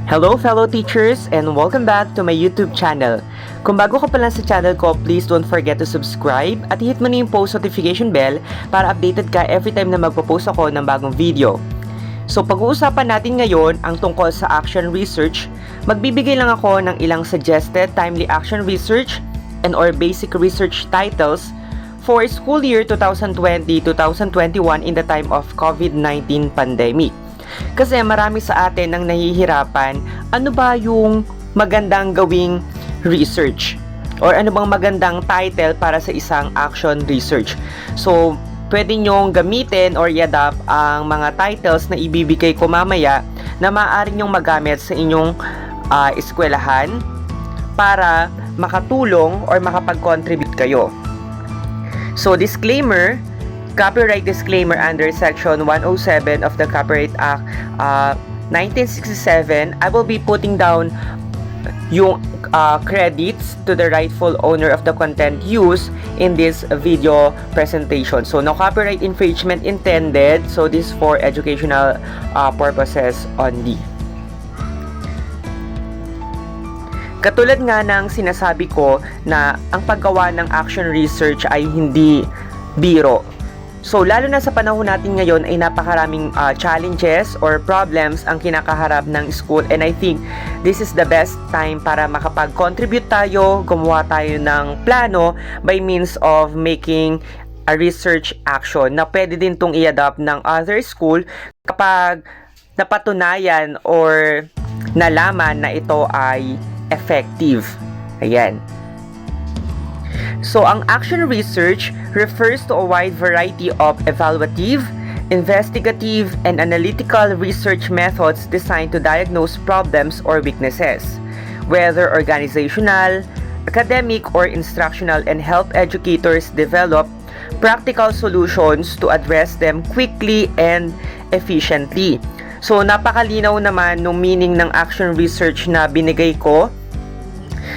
Hello fellow teachers and welcome back to my YouTube channel. Kung bago ka pa lang sa channel ko, please don't forget to subscribe at hit mo na yung post notification bell para updated ka every time na magpo-post ako ng bagong video. So pag-uusapan natin ngayon ang tungkol sa action research. Magbibigay lang ako ng ilang suggested timely action research and or basic research titles for school year 2020-2021 in the time of Covid-19 pandemic. Kasi marami sa atin ang nahihirapan, ano ba yung magandang gawing research? Or ano bang magandang title para sa isang action research? So, pwede nyong gamitin or i-adapt ang mga titles na ibibigay ko mamaya na maaari nyong magamit sa inyong eskwelahan para makatulong or makapag-contribute kayo. So, disclaimer, copyright disclaimer under Section 107 of the Copyright Act 1967, I will be putting down yung credits to the rightful owner of the content used in this video presentation. So, no copyright infringement intended. So, this is for educational purposes only. Katulad nga ng sinasabi ko na ang paggawa ng action research ay hindi biro. So, lalo na sa panahon natin ngayon ay napakaraming challenges or problems ang kinakaharap ng school, and I think this is the best time para makapag-contribute tayo, gumawa tayo ng plano by means of making a research action na pwede din itong i-adapt ng other school kapag napatunayan or nalaman na ito ay effective. Ayan. So, ang action research refers to a wide variety of evaluative, investigative, and analytical research methods designed to diagnose problems or weaknesses, whether organizational, academic, or instructional, and help educators develop practical solutions to address them quickly and efficiently. So, napakalinaw naman nung meaning ng action research na binigay ko.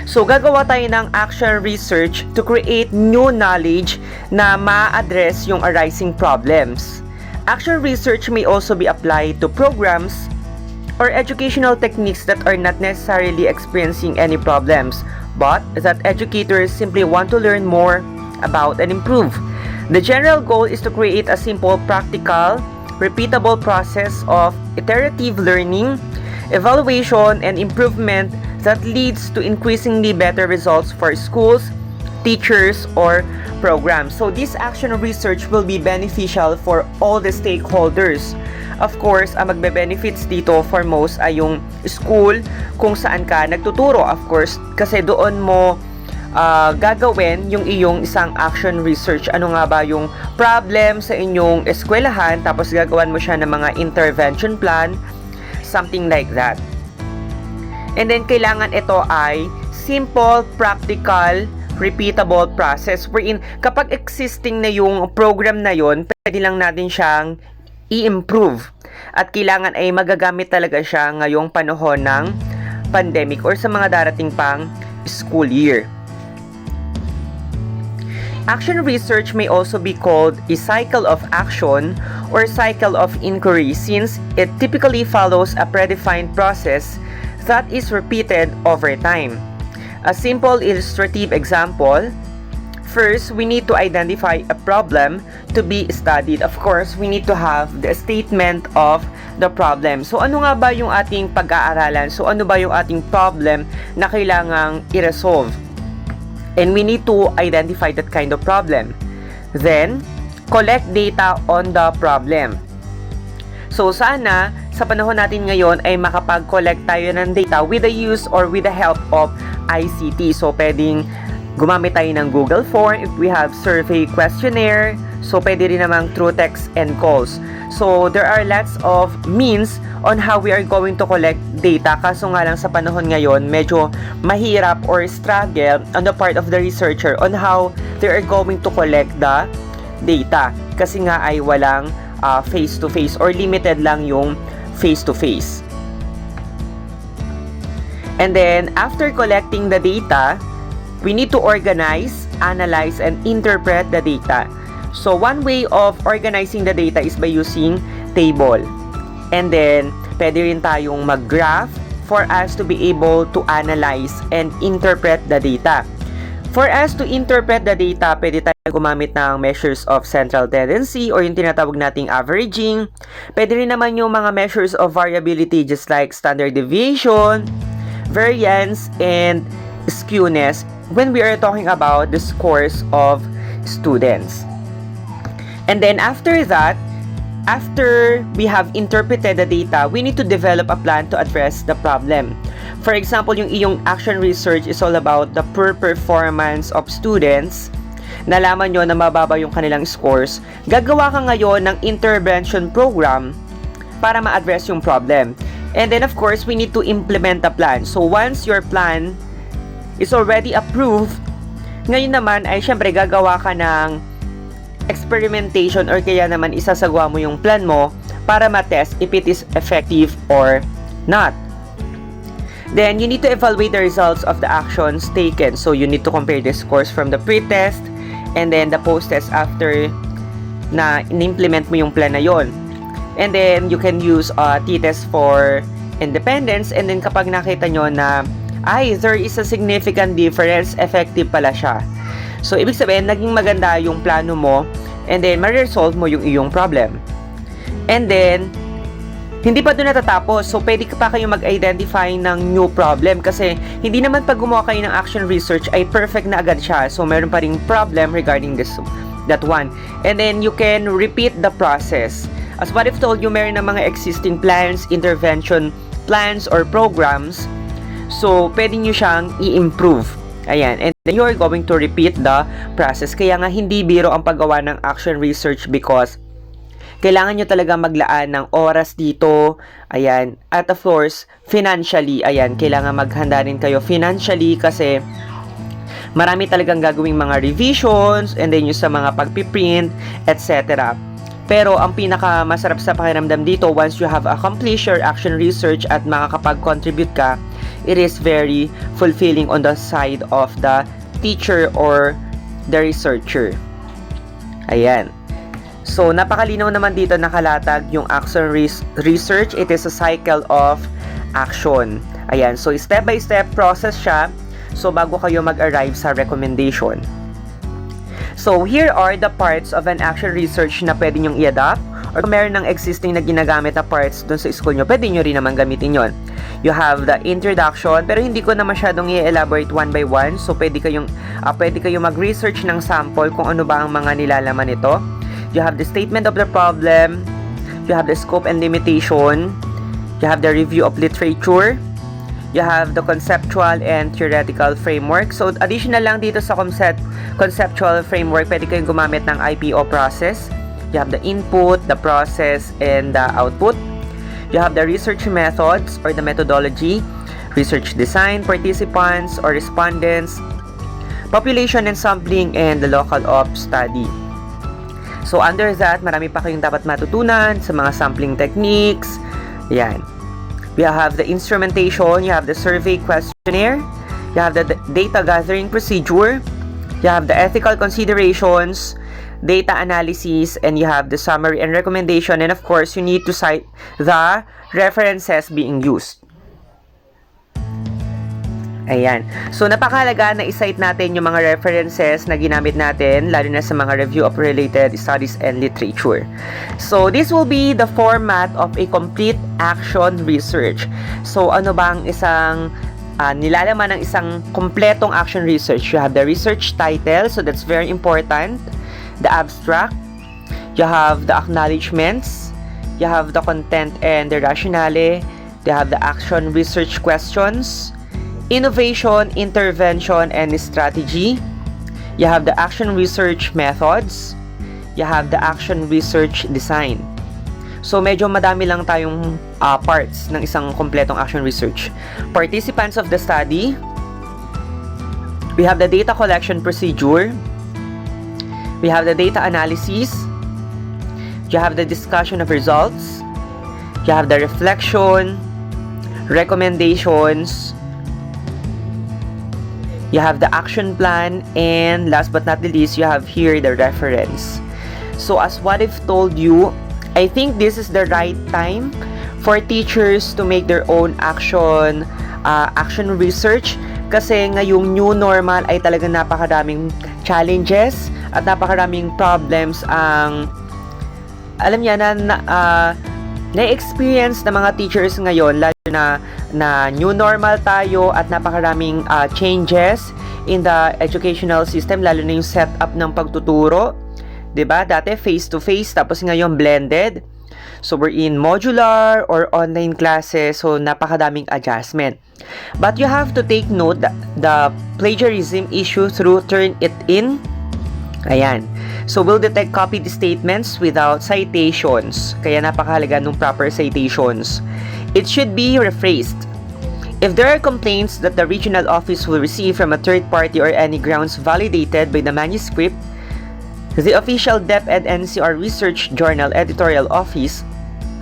So, gagawa tayo ng action research to create new knowledge na ma-address yung arising problems. Action research may also be applied to programs or educational techniques that are not necessarily experiencing any problems, but that educators simply want to learn more about and improve. The general goal is to create a simple, practical, repeatable process of iterative learning, evaluation, and improvement that leads to increasingly better results for schools, teachers, or programs. So this action research will be beneficial for all the stakeholders. Of course, ang magbe-benefits dito for most ay yung school kung saan ka nagtuturo, of course, kasi doon mo gagawin yung iyong isang action research. Ano nga ba yung problem sa inyong eskwelahan, tapos gagawan mo siya ng mga intervention plan, something like that. And then, kailangan ito ay simple, practical, repeatable process wherein kapag existing na yung program na yon, pwede lang natin siyang i-improve. At kailangan ay magagamit talaga siya ngayong panahon ng pandemic or sa mga darating pang school year. Action research may also be called a cycle of action or cycle of inquiry since it typically follows a predefined process that is repeated over time. A simple illustrative example: first, we need to identify a problem to be studied. Of course, we need to have the statement of the problem. So, ano nga ba yung ating pag-aaralan? So, ano ba yung ating problem na kailangang i-resolve? And we need to identify that kind of problem. Then, collect data on the problem. So, sana sa panahon natin ngayon ay makapag-collect tayo ng data with the use or with the help of ICT. So, pwedeng gumamit tayo ng Google Form if we have survey questionnaire. So, pwede rin namang through text and calls. So, there are lots of means on how we are going to collect data. Kaso nga lang sa panahon ngayon, medyo mahirap or struggle on the part of the researcher on how they are going to collect the data. Kasi nga ay walang face-to-face or limited lang yung face-to-face. And then, after collecting the data, we need to organize, analyze, and interpret the data. So, one way of organizing the data is by using table. And then, pwede rin tayong mag-graph, for us to be able to analyze and interpret the data. For us to interpret the data, pwede tayo gumamit ng measures of central tendency or yung tinatawag nating averaging. Pwede rin naman yung mga measures of variability just like standard deviation, variance, and skewness when we are talking about the scores of students. And then after that, after we have interpreted the data, we need to develop a plan to address the problem. For example, yung iyong action research is all about the poor performance of students. Nalaman nyo na mababa yung kanilang scores. Gagawa ka ngayon ng intervention program para ma-address yung problem. And then of course, we need to implement a plan. So once your plan is already approved, ngayon naman ay syempre gagawa ka ng experimentation or kaya naman isasagawa mo yung plan mo para ma-test if it is effective or not. Then, you need to evaluate the results of the actions taken. So, you need to compare the scores from the pre-test and then the post-test after na in-implement mo yung plan na yon. And then, you can use t-test for independence. And then, kapag nakita nyo na there is a significant difference, effective pala siya. So, ibig sabihin, naging maganda yung plano mo and then, ma-resolve mo yung iyong problem. And then, hindi pa doon natatapos. So, pwede pa kayo mag-identify ng new problem kasi hindi naman pag gumawa kayo ng action research ay perfect na agad siya. So, meron pa ring problem regarding that one. And then, you can repeat the process. As what I've told you, meron na mga existing plans, intervention plans, or programs. So, pwede nyo siyang i-improve. Ayan, and then you're going to repeat the process. Kaya nga hindi biro ang paggawa ng action research because kailangan nyo talaga maglaan ng oras dito. Ayan, at of course, financially, ayan, kailangan maghanda rin kayo financially kasi marami talagang gagawing mga revisions and then yung sa mga pagpiprint, etc. Pero ang pinaka masarap sa pakiramdam dito, once you have accomplished your action research at makakapag-contribute ka, it is very fulfilling on the side of the teacher or the researcher. Ayan. So, napakalinaw naman dito nakalatag yung action research. It is a cycle of action. Ayan. So, step-by-step process siya. So, bago kayo mag-arrive sa recommendation. So, here are the parts of an action research na pwede nyong i-adapt. Or kung meron ng existing na ginagamit na parts dun sa school nyo, pwede nyo rin naman gamitin yon. You have the introduction, pero hindi ko na masyadong i-elaborate one by one. So, pwede kayong mag-research ng sample kung ano ba ang mga nilalaman nito. You have the statement of the problem. You have the scope and limitation. You have the review of literature. You have the conceptual and theoretical framework. So, additional lang dito sa conceptual framework, pwede kayong gumamit ng IPO process. You have the input, the process, and the output. You have the research methods or the methodology, research design, participants or respondents, population and sampling, and the local of study. So, under that, marami pa kayong dapat matutunan sa mga sampling techniques. Yan. We have the instrumentation, you have the survey questionnaire, you have the data gathering procedure, you have the ethical considerations, data analysis, and you have the summary and recommendation, and of course, you need to cite the references being used. Ayan. So, napakahalaga na i-cite natin yung mga references na ginamit natin, lalo na sa mga review of related studies and literature. So, this will be the format of a complete action research. So, ano bang isang nilalaman ng isang kompletong action research? You have the research title, so that's very important. The abstract, you have the acknowledgements, you have the content and the rationale, you have the action research questions, innovation, intervention, and strategy, you have the action research methods, you have the action research design. So, medyo madami lang tayong parts ng isang kompletong action research. Participants of the study, we have the data collection procedure, we have the data analysis, you have the discussion of results, you have the reflection, recommendations, you have the action plan, and last but not the least, you have here the reference. So as what I've told you, I think this is the right time for teachers to make their own action research, kasi ngayong new normal ay talagang napakadaming challenges at napakaraming problems ang alam niya na-experience ng mga teachers ngayon, lalo na new normal tayo at napakaraming changes in the educational system, lalo na yung setup ng pagtuturo. 'Di ba? Dati face-to-face, tapos ngayon blended. So we're in modular or online classes, so napakadaming adjustment. But you have to take note that the plagiarism issue through turn it in. Ayan. So we'll detect copied statements without citations. Kaya napakahalaga ng proper citations. It should be rephrased. If there are complaints that the regional office will receive from a third party or any grounds validated by the manuscript, the official DepEd NCR Research Journal Editorial Office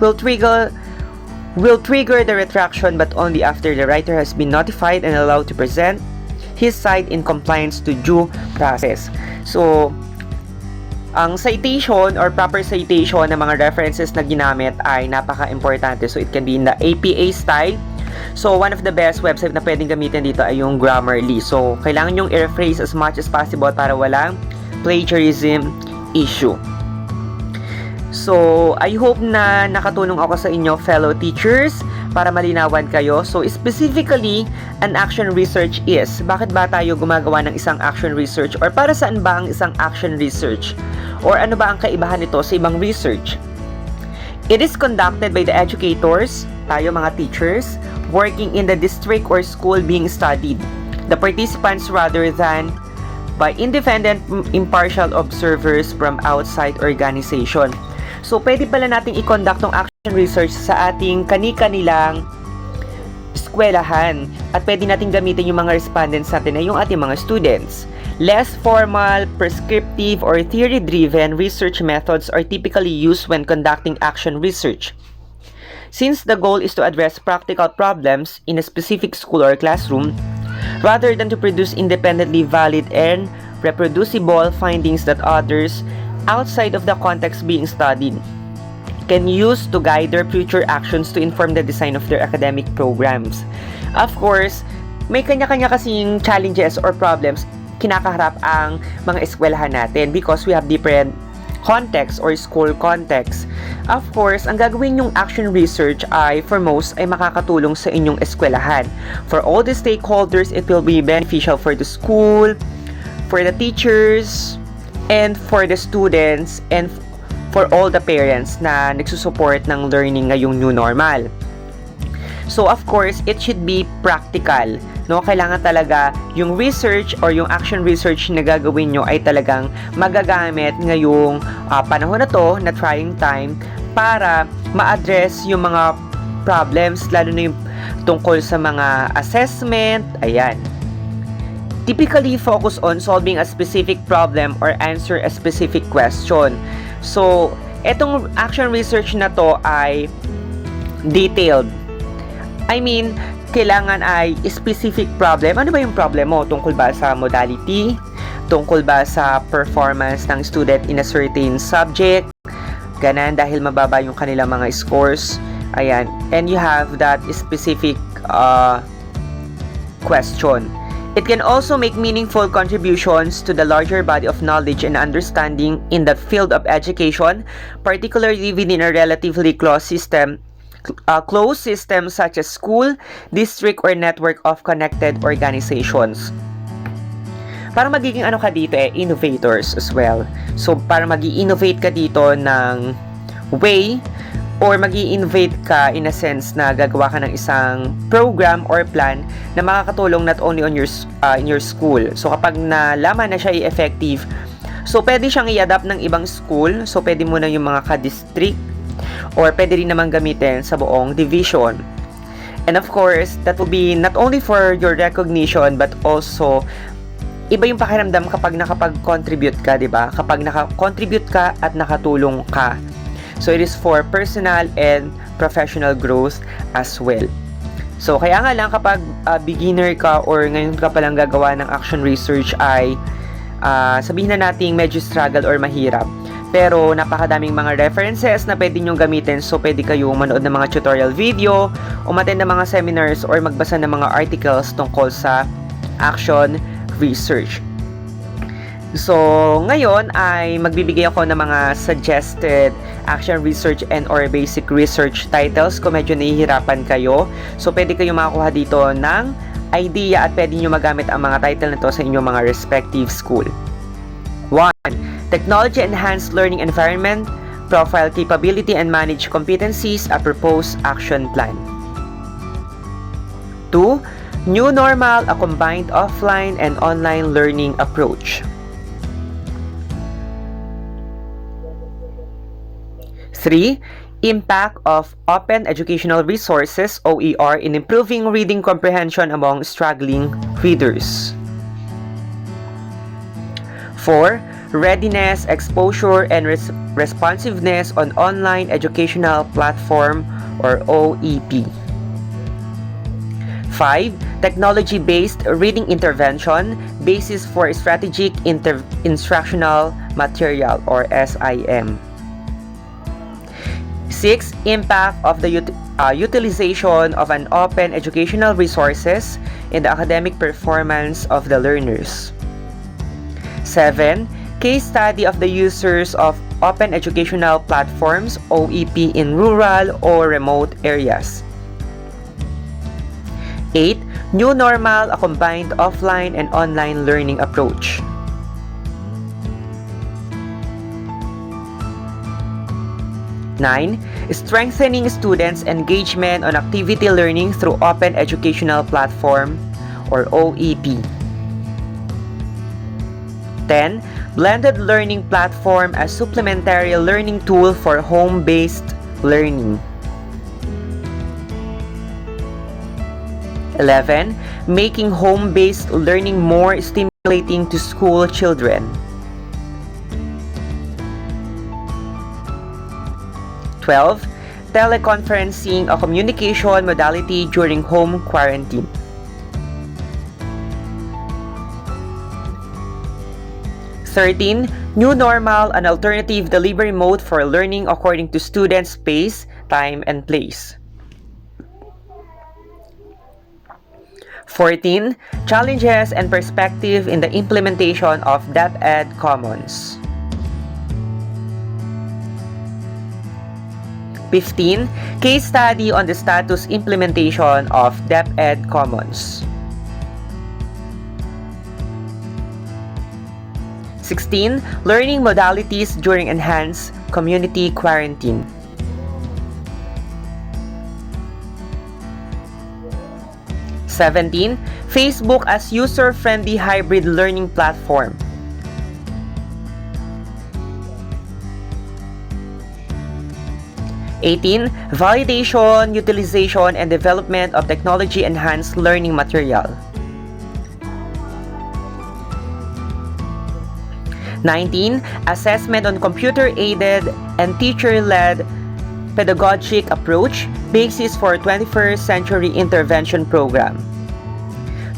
will trigger the retraction, but only after the writer has been notified and allowed to present his side in compliance to due process. So, ang citation or proper citation ng mga references na ginamit ay napaka-importante. So, it can be in the APA style. So, one of the best website na pwedeng gamitin dito ay yung Grammarly. So, kailangan yung i-rephrase as much as possible para walang plagiarism issue. So, I hope na nakatulong ako sa inyo, fellow teachers, para malinawan kayo. So, specifically, an action research is, bakit ba tayo gumagawa ng isang action research? Or para saan ba ang isang action research? Or ano ba ang kaibahan nito sa ibang research? It is conducted by the educators, tayo mga teachers, working in the district or school being studied. The participants rather than by independent, impartial observers from outside organization. So, pwede pala natin i-conduct ng action research sa ating kani-kanilang eskwelahan. At pwede natin gamitin yung mga respondents natin na yung ating mga students. Less formal, prescriptive, or theory-driven research methods are typically used when conducting action research. Since the goal is to address practical problems in a specific school or classroom, rather than to produce independently valid and reproducible findings that others outside of the context being studied can use to guide their future actions to inform the design of their academic programs. Of course, may kanya-kanya kasing challenges or problems kinakaharap ang mga eskwelahan natin because we have different context or school context. Of course, ang gagawin yung action research ay for most ay makakatulong sa inyong eskwelahan. For all the stakeholders, it will be beneficial for the school, for the teachers, and for the students, and for all the parents na nagsusupport ng learning ngayong new normal. So of course, it should be practical. No, kailangan talaga yung research or yung action research na gagawin nyo ay talagang magagamit ngayong panahon na to, na trying time, para ma-address yung mga problems, lalo na yung tungkol sa mga assessment. Ayan. Typically focus on solving a specific problem or answer a specific question. So, etong action research na to ay detailed. I mean, kailangan ay specific problem. Ano ba yung problem mo? Tungkol ba sa modality? Tungkol ba sa performance ng student in a certain subject? Ganan, dahil mababa yung kanilang mga scores. Ayan. And you have that specific question. It can also make meaningful contributions to the larger body of knowledge and understanding in the field of education, particularly within a relatively closed system such as school, district, or network of connected organizations. Para magiging ano ka dito innovators as well. So, para magi-innovate ka dito ng way, or magi-innovate ka in a sense na gagawa ka ng isang program or plan na makakatulong not only on your in your school. So, kapag nalaman na siya effective, so pwede siyang i-adapt ng ibang school. So, pwede mo na yung mga ka-district, or pwede rin naman gamitin sa buong division. And of course, that will be not only for your recognition, but also iba yung pakiramdam kapag nakapag-contribute ka, di ba? Kapag naka-contribute ka at nakatulong ka. So, it is for personal and professional growth as well. So, kaya nga lang kapag beginner ka or ngayon ka palang gagawa ng action research ay sabihin na natin medyo struggle or mahirap. Pero napakadaming mga references na pwede nyong gamitin, so pwede kayong manood ng mga tutorial video, umattend ng mga seminars, or magbasa ng mga articles tungkol sa action research. So, ngayon ay magbibigay ako ng mga suggested action research and or basic research titles kung medyo nahihirapan kayo. So, pwede kayo makakuha dito ng idea at pwede nyo magamit ang mga title nito sa inyong mga respective school. 1. Technology Enhanced Learning Environment, Profile Capability and Manage Competencies, a Proposed Action Plan. 2. New Normal, a Combined Offline and Online Learning Approach. 3. Impact of Open Educational Resources, OER, in improving reading comprehension among struggling readers. 4. Readiness, exposure, and responsiveness on online educational platform or OEP. 5. Technology-based reading intervention, basis for strategic instructional material or SIM. 6. Impact of the utilization of an open educational resources in the academic performance of the learners. 7. Case study of the users of open educational platforms, OEP, in rural or remote areas. 8. New Normal, a combined offline and online learning approach. 9. Strengthening students' engagement on activity learning through open educational platform or OEP. 10. Blended learning platform as supplementary learning tool for home-based learning. 11. Making home-based learning more stimulating to school children. 12. Teleconferencing, a communication modality during home quarantine. 13. New Normal, an alternative delivery mode for learning according to students' pace, time, and place. 14. Challenges and perspective in the implementation of DepEd Commons. 15. Case study on the status implementation of DepEd Commons. 16. Learning modalities during enhanced community quarantine. 17. Facebook as user-friendly hybrid learning platform. 18. Validation, utilization, and development of technology-enhanced learning material. 19. Assessment on computer-aided and teacher-led pedagogic approach, basis for 21st century intervention program.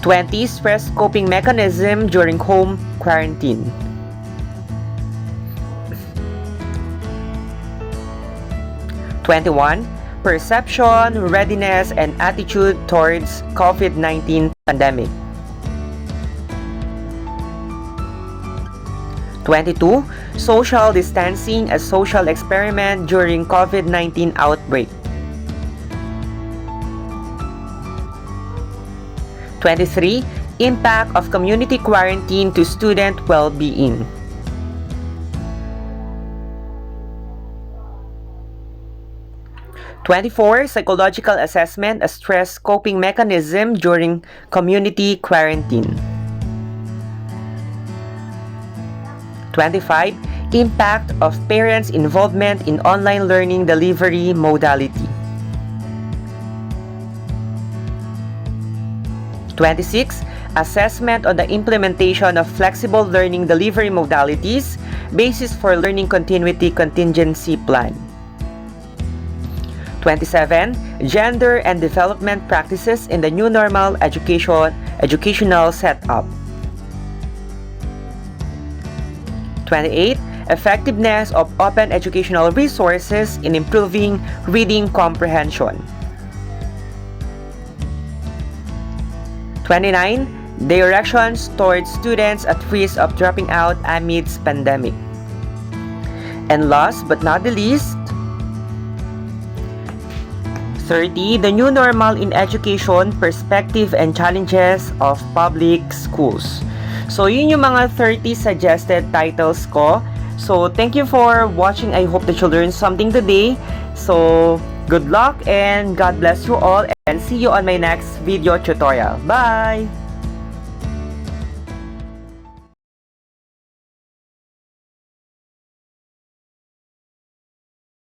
20. Stress coping mechanism during home quarantine. 21. Perception, readiness, and attitude towards Covid19 pandemic. 22. Social distancing as social experiment during Covid-19 outbreak. 23. Impact of community quarantine to student well-being. 24. Psychological assessment as stress coping mechanism during community quarantine. 25. Impact of parents' involvement in online learning delivery modality. 26. Assessment on the implementation of flexible learning delivery modalities, basis for learning continuity contingency plan. 27. Gender and development practices in the new normal educational setup. 28. effectiveness of open educational resources in improving reading comprehension. 29. Directions towards students at risk of dropping out amidst pandemic. And last but not the least, 30. The new normal in education, perspective and challenges of public schools. So, yun yung mga 30 suggested titles ko. So, thank you for watching. I hope that you learned something today. So, good luck and God bless you all and see you on my next video tutorial. Bye!